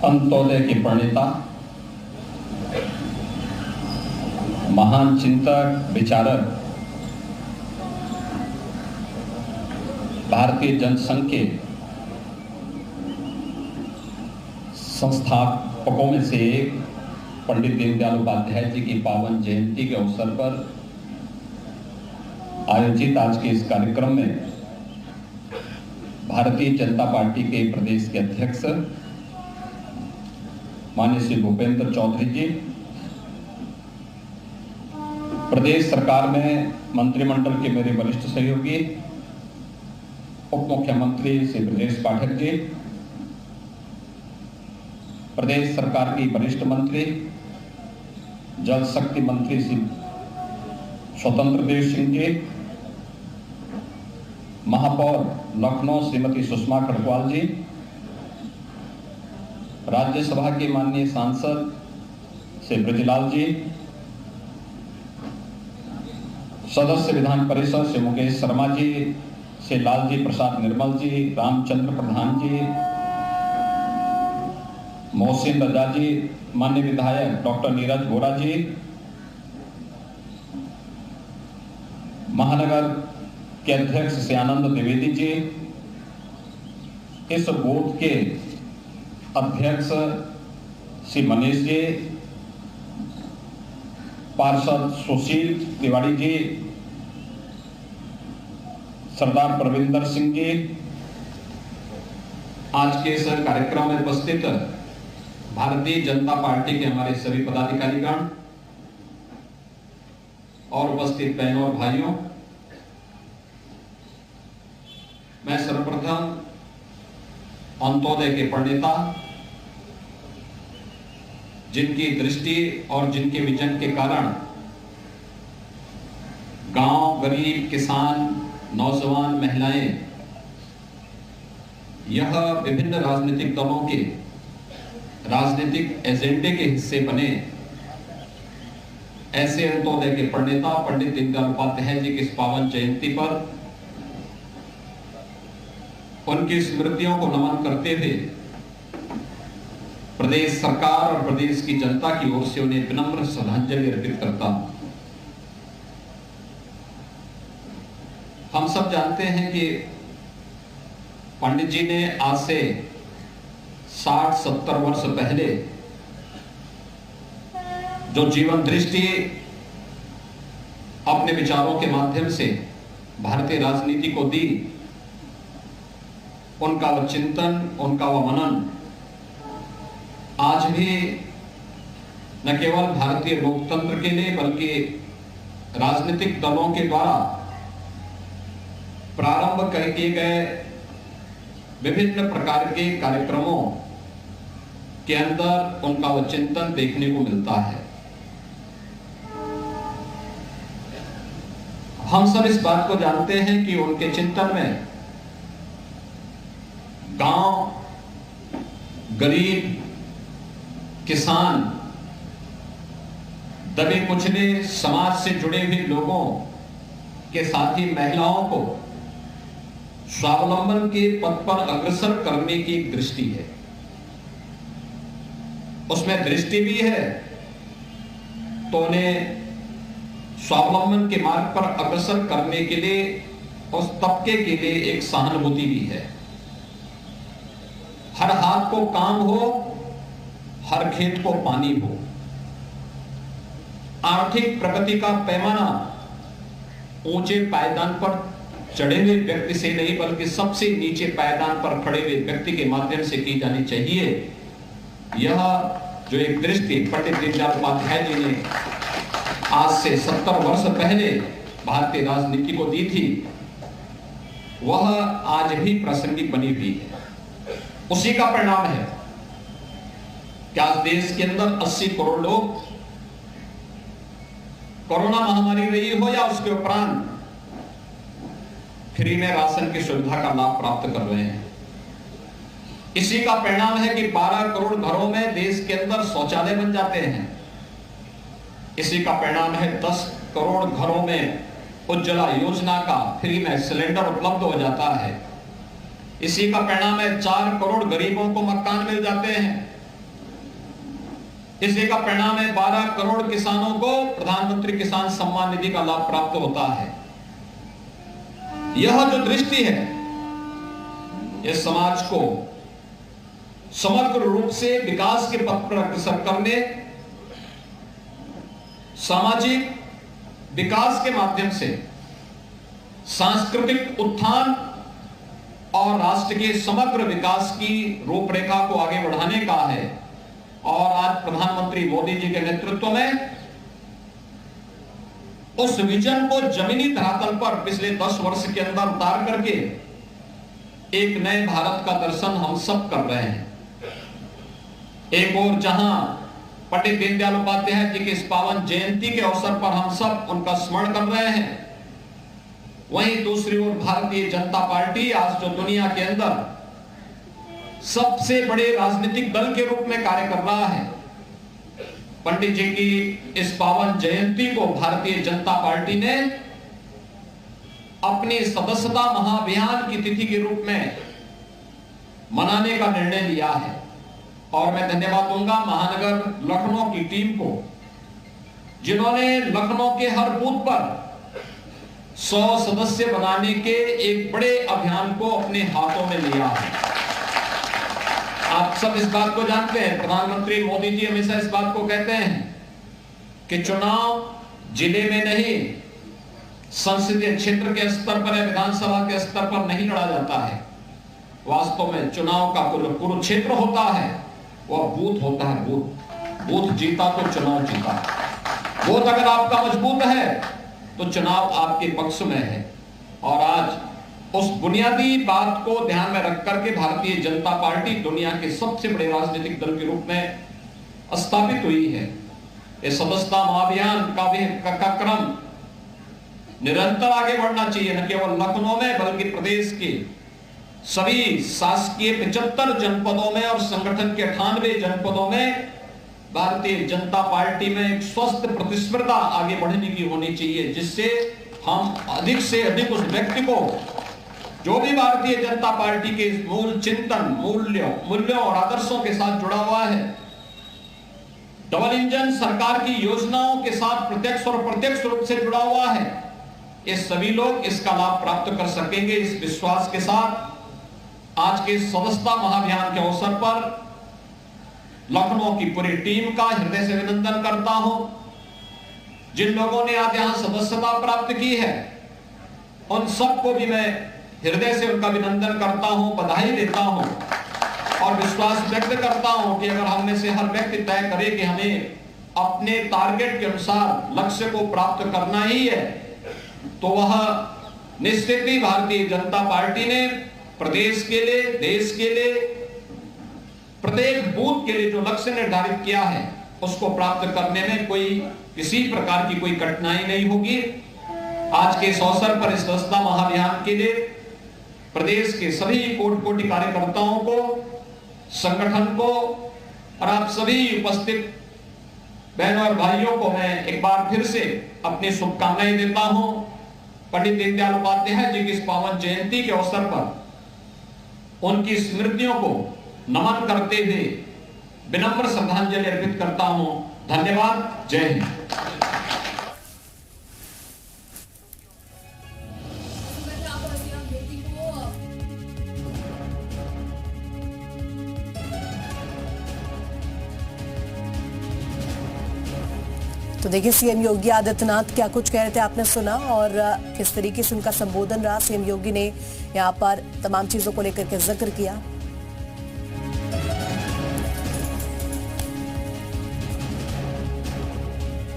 अंत्योदय के प्रणेता, महान चिंतक, विचारक, भारतीय जनसंघ के संस्थापकों में से एक पंडित दीनदयाल उपाध्याय जी की पावन जयंती के अवसर पर आयोजित आज के इस कार्यक्रम में भारतीय जनता पार्टी के प्रदेश के अध्यक्ष माननीय श्री भूपेंद्र चौधरी जी, प्रदेश सरकार में मंत्रिमंडल के मेरे वरिष्ठ सहयोगी उप मुख्यमंत्री श्री ब्रजेश पाठक जी, प्रदेश सरकार की वरिष्ठ मंत्री जल शक्ति मंत्री श्री स्वतंत्र देव सिंह जी, महापौर लखनऊ श्रीमती सुषमा खड़गवाल जी, राज्यसभा के माननीय सांसद श्री ब्रजलाल जी, सदस्य विधान परिषद श्री मुकेश शर्मा जी, श्री लालजी प्रसाद निर्मल जी, रामचंद्र प्रधान जी, मोहसिन रजा जी, माननीय विधायक डॉक्टर नीरज वोरा जी, महानगर के अध्यक्ष श्री आनंद द्विवेदी जी, इस बूथ के अध्यक्ष श्री मनीष जी, पार्षद सुशील तिवारी जी, सरदार प्रविंदर सिंह जी, आज के इस कार्यक्रम में उपस्थित भारतीय जनता पार्टी के हमारे सभी पदाधिकारीगण और उपस्थित बहनों और भाइयों, मैं सर्वप्रथम अंत्योदय के प्रणेता, जिनकी दृष्टि और जिनके विजन के कारण गांव, गरीब, किसान, नौजवान, महिलाएं, यह विभिन्न राजनीतिक दलों के राजनीतिक एजेंडे के हिस्से बने, ऐसे अंत्योदय के प्रणेता पंडित दीनदयाल उपाध्याय जी की इस पावन जयंती पर उनकी स्मृतियों को नमन करते हुए प्रदेश सरकार और प्रदेश की जनता की ओर से उन्हें विनम्र श्रद्धांजलि अर्पित करता हूं। हम सब जानते हैं कि पंडित जी ने आज से 60-70 वर्ष पहले जो जीवन दृष्टि अपने विचारों के माध्यम से भारतीय राजनीति को दी, उनका वह चिंतन, उनका वह मनन आज भी न केवल भारतीय लोकतंत्र के लिए बल्कि राजनीतिक दलों के द्वारा प्रारंभ किए गए विभिन्न प्रकार के कार्यक्रमों के अंदर उनका वह चिंतन देखने को मिलता है। हम सब इस बात को जानते हैं कि उनके चिंतन में गांव, गरीब, किसान, दबे कुचले समाज से जुड़े हुए लोगों के साथ ही महिलाओं को स्वावलंबन के पथ पर अग्रसर करने की एक दृष्टि है। उसमें दृष्टि भी है तो उन्हें स्वावलंबन के मार्ग पर अग्रसर करने के लिए उस तबके के लिए एक सहानुभूति भी है। हर हाथ को काम हो, हर खेत को पानी हो। आर्थिक प्रगति का पैमाना ऊंचे पायदान पर चढ़े हुए व्यक्ति से नहीं बल्कि सबसे नीचे पायदान पर खड़े हुए व्यक्ति के माध्यम से की जानी चाहिए। यह जो एक दृष्टि पंडित दीनदयाल उपाध्याय जी ने आज से 70 वर्ष पहले भारतीय राजनीति को दी थी, वह आज भी प्रासंगिक बनी हुई है। उसी का परिणाम है कि आज देश के अंदर 80 करोड़ लोग कोरोना महामारी रही हो या उसके उपरांत फ्री में राशन की सुविधा का लाभ प्राप्त कर रहे हैं। इसी का परिणाम है कि 12 करोड़ घरों में देश के अंदर शौचालय बन जाते हैं। इसी का परिणाम है 10 करोड़ घरों में उज्ज्वला योजना का फ्री में सिलेंडर उपलब्ध हो जाता है। इसी का परिणाम है 4 करोड़ गरीबों को मकान मिल जाते हैं। इसी का परिणाम है 12 करोड़ किसानों को प्रधानमंत्री किसान सम्मान निधि का लाभ प्राप्त होता है। यह जो दृष्टि है, इस समाज को समग्र रूप से विकास के पथ पर अग्रसर करने, सामाजिक विकास के माध्यम से सांस्कृतिक उत्थान और राष्ट्र के समग्र विकास की रूपरेखा को आगे बढ़ाने का है। और आज प्रधानमंत्री मोदी जी के नेतृत्व में उस विजन को जमीनी धरातल पर पिछले 10 वर्ष के अंदर उतार करके एक नए भारत का दर्शन हम सब कर रहे हैं। एक और जहां पंडित दीनदयाल उपाध्याय जी की इस पावन जयंती के अवसर पर हम सब उनका स्मरण कर रहे हैं, वहीं दूसरी ओर भारतीय जनता पार्टी आज जो दुनिया के अंदर सबसे बड़े राजनीतिक दल के रूप में कार्य कर रहा है, पंडित जी की इस पावन जयंती को भारतीय जनता पार्टी ने अपनी सदस्यता महाअभियान की तिथि के रूप में मनाने का निर्णय लिया है। और मैं धन्यवाद दूंगा महानगर लखनऊ की टीम को, जिन्होंने लखनऊ के हर बूथ पर 100 सदस्य बनाने के एक बड़े अभियान को अपने हाथों में लिया है। आप सब इस बात को जानते हैं, प्रधानमंत्री मोदी जी हमेशा इस बात को कहते हैं कि चुनाव जिले में नहीं, संसदीय क्षेत्र के स्तर पर या विधानसभा के स्तर पर नहीं लड़ा जाता है। वास्तव में चुनाव का कुरुक्षेत्र होता है, वह बूथ होता है। बूथ जीता तो चुनाव जीता। बूथ अगर आपका मजबूत है तो चुनाव आपके पक्ष में है। और आज उस बुनियादी बात को ध्यान में रख करके भारतीय जनता पार्टी दुनिया के सबसे बड़े राजनीतिक दल के रूप में स्थापित हुई है। इस सदस्यता महाअभियान का क्रम निरंतर आगे बढ़ना चाहिए, न केवल लखनऊ में बल्कि प्रदेश के सभी शासकीय 75 जनपदों में और संगठन के 98 जनपदों में भारतीय जनता पार्टी में एक स्वस्थ प्रतिस्पर्धा आगे बढ़ने की होनी चाहिए, जिससे हम अधिक से अधिक उस व्यक्ति को जो भी भारतीय जनता पार्टी के मूल चिंतन, मूल्यों और आदर्शों के साथ जुड़ा हुआ है, डबल इंजन सरकार की योजनाओं के साथ प्रत्यक्ष और अप्रत्यक्ष रूप से जुड़ा हुआ है, ये सभी लोग इसका लाभ प्राप्त कर सकेंगे। इस विश्वास के साथ आज के सदस्यता महाअभियान के अवसर पर लखनऊ की पूरी टीम का हृदय से अभिनंदन करता हूं। जिन लोगों ने आज यहां सदस्यता प्राप्त की है, उन सबको भी मैं हृदय से उनका अभिनंदन करता हूं, बधाई देता हूं और विश्वास व्यक्त करता हूं कि अगर हम में से हर व्यक्ति तय करे कि हमें अपने टारगेट के अनुसार लक्ष्य को प्राप्त करना ही है, तो वह निश्चित ही भारतीय जनता पार्टी ने प्रदेश के लिए, देश के लिए, प्रत्येक बूथ के लिए जो लक्ष्य निर्धारित किया है उसको प्राप्त करने में किसी प्रकार की कोई कठिनाई नहीं होगी। आज के इस अवसर पर इस सदस्यता महाअभियान के लिए प्रदेश के सभी कोटि कार्यकर्ताओं को, संगठन को और आप सभी उपस्थित बहनों और भाइयों को मैं एक बार फिर से अपनी शुभकामनाएं देता हूं। पंडित दीनदयाल उपाध्याय जी की इस पावन जयंती के अवसर पर उनकी स्मृतियों को नमन करते हुए विनम्र श्रद्धांजलि अर्पित करता हूं। धन्यवाद। जय हिंद। तो देखिए सीएम योगी आदित्यनाथ क्या कुछ कह रहे थे आपने सुना, और किस तरीके से उनका संबोधन रहा। सीएम योगी ने यहाँ पर तमाम चीजों को लेकर के जिक्र किया।